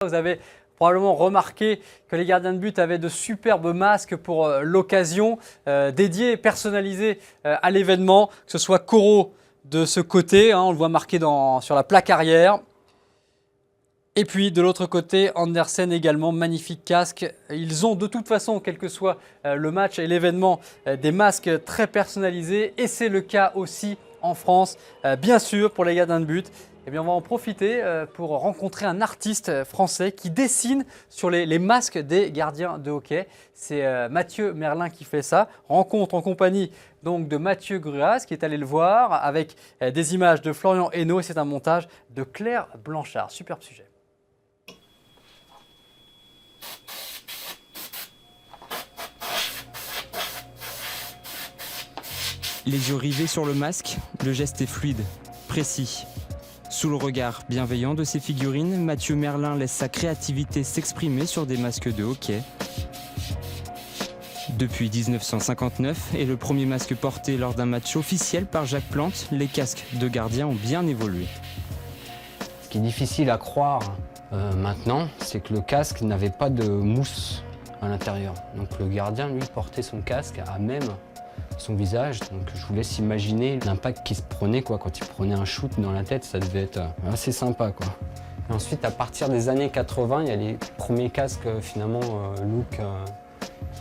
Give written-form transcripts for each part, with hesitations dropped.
Vous avez probablement remarqué que les gardiens de but avaient de superbes masques pour l'occasion, dédiés et personnalisés à l'événement, que ce soit Coro de ce côté, on le voit marqué sur la plaque arrière. Et puis de l'autre côté, Andersen également, magnifique casque. Ils ont de toute façon, quel que soit le match et l'événement, des masques très personnalisés. Et c'est le cas aussi en France, bien sûr, pour les gardiens de but. Eh bien, on va en profiter pour rencontrer un artiste français qui dessine sur les masques des gardiens de hockey. C'est Mathieu Merlin qui fait ça. Rencontre en compagnie donc de Mathieu Gruaz qui est allé le voir avec des images de Florian Hainaut et c'est un montage de Claire Blanchard. Superbe sujet. Les yeux rivés sur le masque, le geste est fluide, précis. Sous le regard bienveillant de ses figurines, Mathieu Merlin laisse sa créativité s'exprimer sur des masques de hockey. Depuis 1959 et le premier masque porté lors d'un match officiel par Jacques Plante, les casques de gardiens ont bien évolué. Ce qui est difficile à croire maintenant, c'est que le casque n'avait pas de mousse à l'intérieur. Donc le gardien, lui, portait son casque à même son visage. Donc je vous laisse imaginer l'impact qu'il se prenait quand il prenait un shoot dans la tête, ça devait être assez sympa. Et ensuite, à partir des années 80, il y a les premiers casques finalement look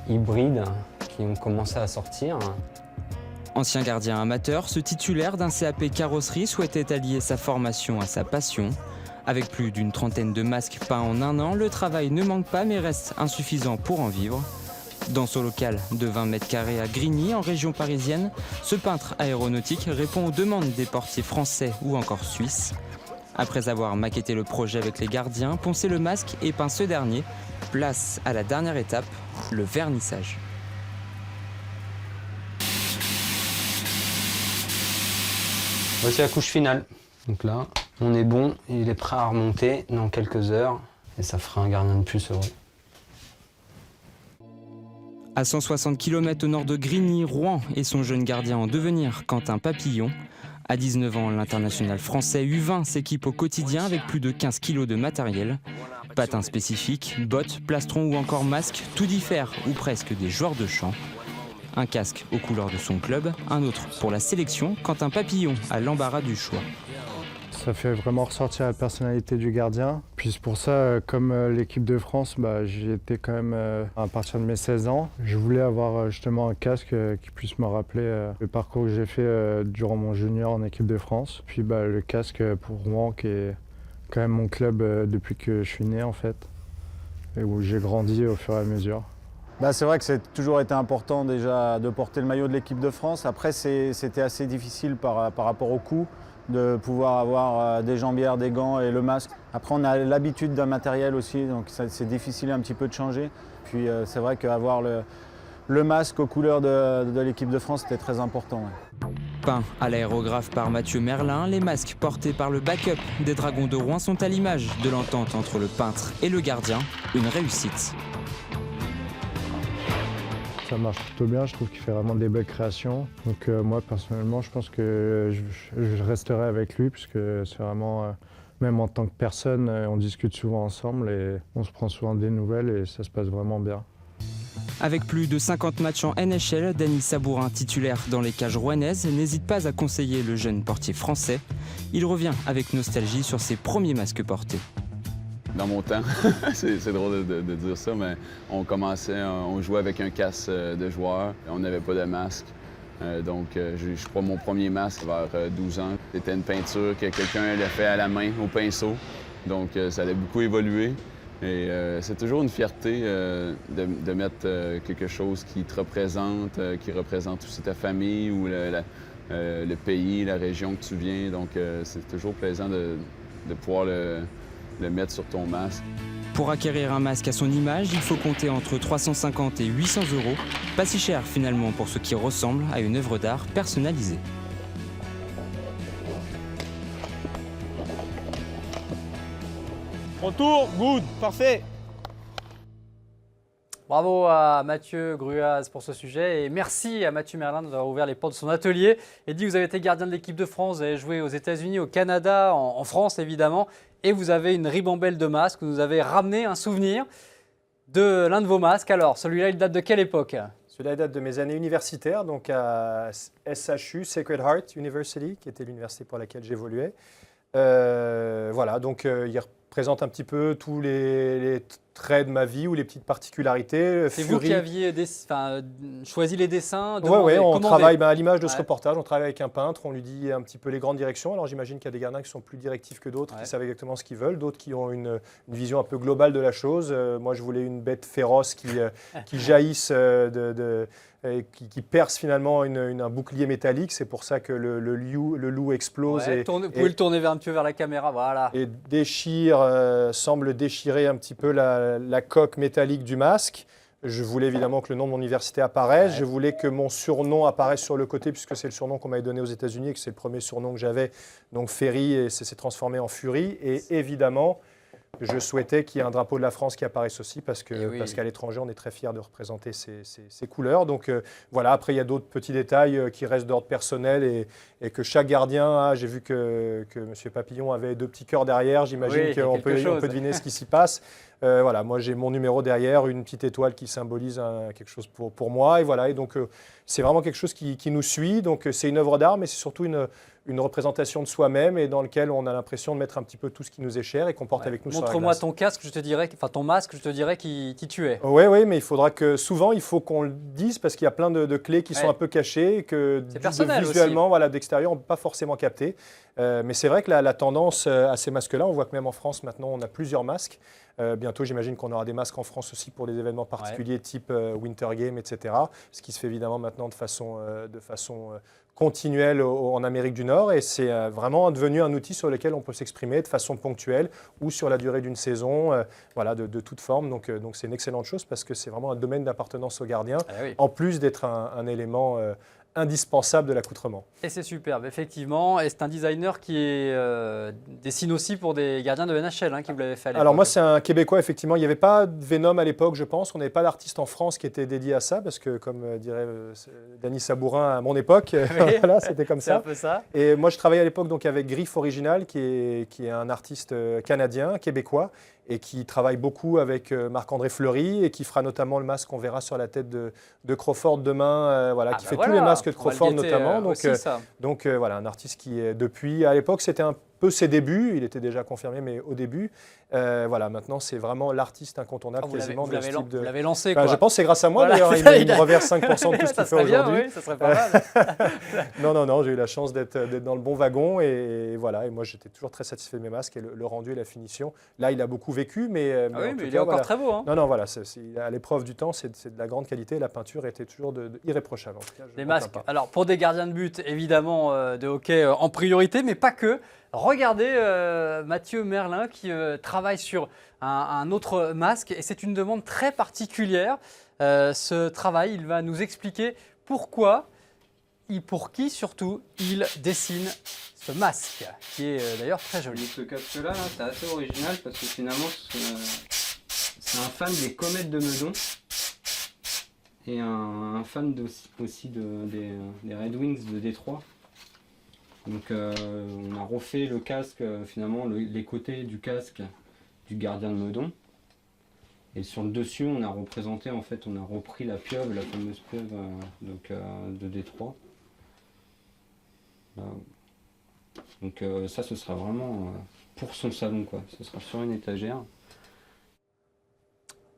hybride qui ont commencé à sortir. Ancien gardien amateur, ce titulaire d'un CAP carrosserie souhaitait allier sa formation à sa passion. Avec plus d'une trentaine de masques peints en un an, le travail ne manque pas mais reste insuffisant pour en vivre. Dans son local de 20 mètres carrés à Grigny, en région parisienne, ce peintre aéronautique répond aux demandes des portiers français ou encore suisses. Après avoir maquetté le projet avec les gardiens, poncé le masque et peint ce dernier, place à la dernière étape, le vernissage. Voici la couche finale. Donc là, on est bon, il est prêt à remonter dans quelques heures et ça fera un gardien de plus heureux. À 160 km au nord de Grigny, Rouen et son jeune gardien en devenir, Quentin Papillon. À 19 ans, l'international français U20 s'équipe au quotidien avec plus de 15 kg de matériel. Patins spécifiques, bottes, plastrons ou encore masques, tout diffère ou presque des joueurs de champ. Un casque aux couleurs de son club, un autre pour la sélection, Quentin Papillon a l'embarras du choix. Ça fait vraiment ressortir la personnalité du gardien. Puis c'est pour ça, comme l'équipe de France, j'y étais quand même à partir de mes 16 ans. Je voulais avoir justement un casque qui puisse me rappeler le parcours que j'ai fait durant mon junior en équipe de France. Puis le casque pour Rouen, qui est quand même mon club depuis que je suis né en fait, et où j'ai grandi au fur et à mesure. C'est vrai que c'est toujours été important déjà de porter le maillot de l'équipe de France. Après, c'était assez difficile par rapport au coût, de pouvoir avoir des jambières, des gants et le masque. Après, on a l'habitude d'un matériel aussi, donc c'est difficile un petit peu de changer. Puis c'est vrai qu'avoir le masque aux couleurs de l'équipe de France, c'était très important. Ouais. Peints à l'aérographe par Mathieu Merlin, les masques portés par le backup des Dragons de Rouen sont à l'image de l'entente entre le peintre et le gardien, une réussite. Ça marche plutôt bien, je trouve qu'il fait vraiment des belles créations. Donc moi personnellement, je pense que je resterai avec lui puisque c'est vraiment, même en tant que personne, on discute souvent ensemble et on se prend souvent des nouvelles et ça se passe vraiment bien. Avec plus de 50 matchs en NHL, Denis Sabourin, titulaire dans les cages rouennaises, n'hésite pas à conseiller le jeune portier français. Il revient avec nostalgie sur ses premiers masques portés. Dans mon temps, c'est drôle de dire ça, mais on jouait avec un casque de joueur, on n'avait pas de masque. Donc, je crois mon premier masque vers 12 ans, c'était une peinture que quelqu'un avait fait à la main, au pinceau. Donc, ça allait beaucoup évoluer. Et c'est toujours une fierté de mettre quelque chose qui te représente, qui représente aussi ta famille ou le pays, la région que tu viens. Donc, c'est toujours plaisant de pouvoir le mettre sur ton masque. Pour acquérir un masque à son image, il faut compter entre 350 et 800 €. Pas si cher finalement pour ce qui ressemble à une œuvre d'art personnalisée. Retour, good, parfait. Bravo à Mathieu Gruaz pour ce sujet et merci à Mathieu Merlin d'avoir ouvert les portes de son atelier et dit que vous avez été gardien de l'équipe de France, vous avez joué aux États-Unis, au Canada, en France évidemment et vous avez une ribambelle de masques. Vous nous avez ramené un souvenir de l'un de vos masques. Alors, celui-là, il date de quelle époque? Celui-là date de mes années universitaires, donc à SHU, Sacred Heart University, qui était l'université pour laquelle j'évoluais. Voilà, donc il représente un petit peu tous les traits de ma vie ou les petites particularités. C'est vous qui aviez choisi les dessins? Oui, on commandé. travaille à l'image de ce Ouais. reportage, on travaille avec un peintre, on lui dit un petit peu les grandes directions. Alors j'imagine qu'il y a des gardiens qui sont plus directifs que d'autres, Ouais. qui savent exactement ce qu'ils veulent, d'autres qui ont une vision un peu globale de la chose. Moi, je voulais une bête féroce qui jaillisse qui perce finalement un bouclier métallique. C'est pour ça que le loup explose Ouais, vous pouvez le tourner un petit peu vers la caméra, voilà. et semble déchirer un petit peu la coque métallique du masque. Je voulais évidemment que le nom de mon université apparaisse. Ouais. Je voulais que mon surnom apparaisse sur le côté, puisque c'est le surnom qu'on m'avait donné aux États-Unis et que c'est le premier surnom que j'avais. Donc Ferry, et ça s'est transformé en Fury. Et évidemment, je souhaitais qu'il y ait un drapeau de la France qui apparaisse aussi, parce qu'à l'étranger, on est très fiers de représenter ces couleurs. Donc voilà, après, il y a d'autres petits détails qui restent d'ordre personnel et que chaque gardien a. J'ai vu que M. Papillon avait 2 petits cœurs derrière. J'imagine Oui, qu'on peut deviner ce qui s'y passe. Voilà, moi j'ai mon numéro derrière, une petite étoile qui symbolise quelque chose pour moi. Et voilà, et donc c'est vraiment quelque chose qui nous suit. Donc c'est une œuvre d'art, mais c'est surtout une représentation de soi-même et dans lequel on a l'impression de mettre un petit peu tout ce qui nous est cher et qu'on porte avec nous sur la glace. Montre-moi ton casque, ton masque, je te dirais qui tu es. Oui, mais il faudra souvent il faut qu'on le dise parce qu'il y a plein de clés qui sont un peu cachées et que c'est personnel visuellement, aussi. Voilà, d'extérieur, on ne peut pas forcément capter. Mais c'est vrai que la tendance à ces masques-là, on voit que même en France maintenant, on a plusieurs masques. Bientôt, j'imagine qu'on aura des masques en France aussi pour les événements particuliers type Winter Game, etc. Ce qui se fait évidemment maintenant de façon continuelle en Amérique du Nord. Et c'est vraiment devenu un outil sur lequel on peut s'exprimer de façon ponctuelle ou sur la durée d'une saison, voilà, de toute forme. Donc c'est une excellente chose parce que c'est vraiment un domaine d'appartenance aux gardiens, en plus d'être un élément indispensable de l'accoutrement. Et c'est superbe, effectivement. Et c'est un designer qui dessine aussi pour des gardiens de NHL, qui vous l'avez fait à l'époque. Alors moi, c'est un Québécois, effectivement. Il n'y avait pas de Venom à l'époque, je pense. On n'avait pas d'artiste en France qui était dédié à ça, parce que, comme dirait Danny Sabourin à mon époque, voilà, c'était comme C'est ça. un peu ça. Et moi, je travaillais à l'époque donc, avec Griff Original, qui est un artiste canadien, québécois, et qui travaille beaucoup avec Marc-André Fleury, et qui fera notamment le masque qu'on verra sur la tête de Crawford demain, qui fait tous les masques de Crawford notamment. Donc voilà, un artiste qui est depuis, à l'époque, c'était un peu ses débuts, il était déjà confirmé, mais au début, voilà, maintenant c'est vraiment l'artiste incontournable quasiment de ce type de... Vous l'avez lancé, quoi. Je pense que c'est grâce à moi, Voilà. d'ailleurs, il me reverse 5% de tout ce qu'il fait aujourd'hui. Oui, ça serait pas mal. Non, j'ai eu la chance d'être dans le bon wagon et voilà, et moi j'étais toujours très satisfait de mes masques et le rendu et la finition. Là, il a beaucoup vécu, mais il est encore très beau. Non, voilà, à l'épreuve du temps, c'est de la grande qualité, la peinture était toujours irréprochable. En tout cas, Les masques, alors pour des gardiens de but, évidemment, de hockey en priorité, mais pas que. Regardez Mathieu Merlin qui travaille sur un autre masque et c'est une demande très particulière. Ce travail, il va nous expliquer pourquoi et pour qui surtout il dessine ce masque qui est d'ailleurs très joli. Ce casque-là, c'est assez original parce que finalement c'est un fan des Comètes de Meudon et un fan aussi des Red Wings de Détroit. Donc on a refait le casque, finalement les côtés du casque du gardien de Meudon. Et sur le dessus, on a représenté, en fait, on a repris la pieuvre, la fameuse pieuvre de Détroit. Donc ça, ce sera vraiment pour son salon, quoi. Ce sera sur une étagère.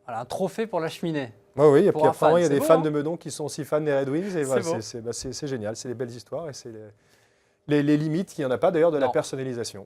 Voilà, un trophée pour la cheminée. Oui, et puis apparemment, il y a des fans de Meudon Meudon qui sont aussi fans des Red Wings. Et voilà, c'est génial, c'est des belles histoires et c'est les limites qu'il n'y en a pas d'ailleurs de la personnalisation.